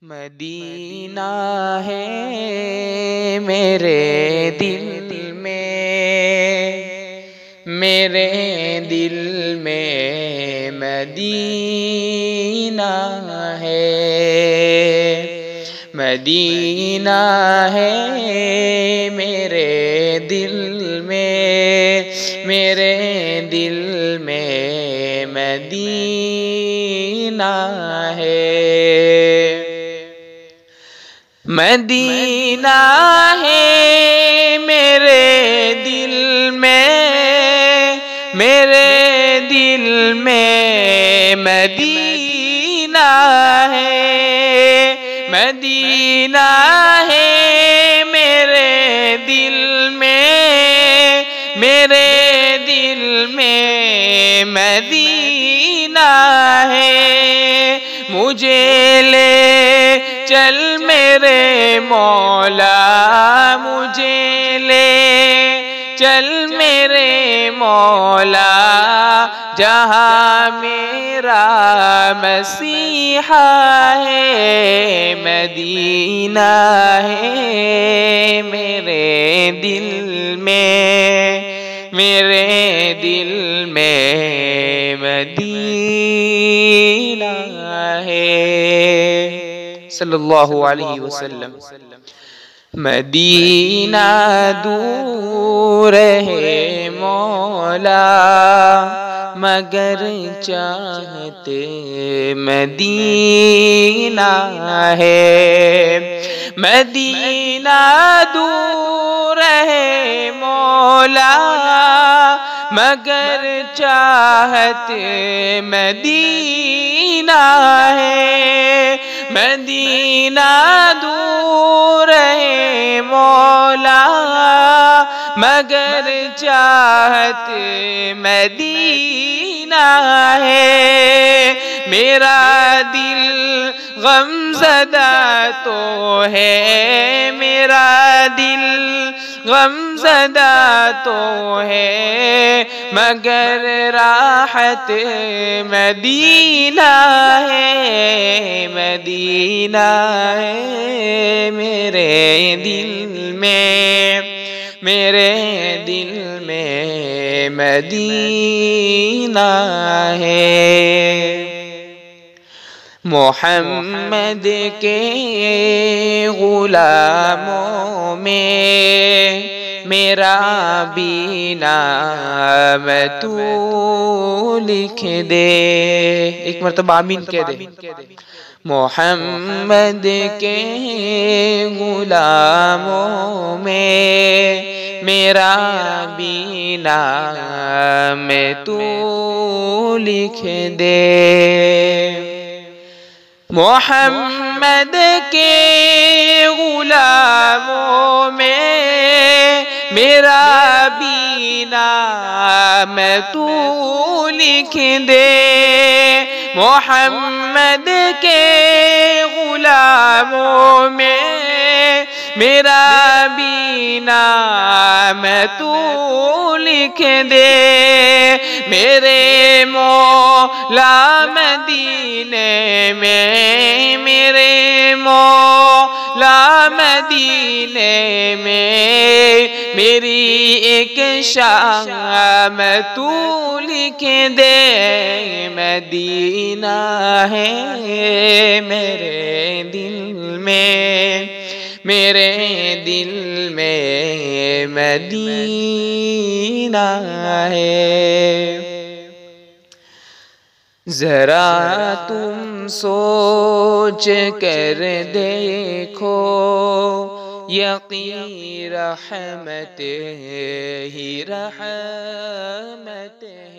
مدینہ ہے میرے دل میں، میرے دل میں مدینہ ہے، مدینہ ہے میرے دل میں، میرے دل میں مدینہ ہے، مدینہ ہے میرے دل میں، میرے دل میں مدینہ ہے، مدینہ ہے میرے دل میں، میرے دل میں مدینہ ہے، مجھے لے چل میرے مولا، مجھے لے چل میرے مولا، جہاں میرا مسیحا ہے، مدینہ ہے میرے دل میں، میرے دل میں مدینہ ہے، صلی اللہ علیہ وسلم۔ مدینہ دور ہے مولا، مگر چاہتے مدینہ ہے، مدینہ دور ہے مولا، مگر چاہت مدینہ ہے، مدینہ دور ہے مولا، مگر چاہت مدینہ ہے، میرا دل غم زدہ تو ہے، میرا دل غم زدہ تو ہے، مگر راحت مدینہ ہے، مدینہ ہے میرے دل میں، میرے دل میں مدینہ ہے، محمد کے غلاموں میں میرا بھی نام تو لکھ دے، ایک مرتبہ آمین کہہ دے، محمد کے غلاموں میں میرا بھی نام تو لکھ دے، محمد کے غلاموں میں میرا بھی نام تو لکھ دے، محمد کے غلاموں میں میرا بھی نام تو لکھ دے، میرے مولا مدینے میں، میرے مولا مدینے میں میری ایک شام تو لکھ دے، مدینہ ہے میرے دل میں، میرے دل میں مدینہ ہے، ذرا تم سوچ کر دیکھو، یقین رحمت ہی رحمت ہے۔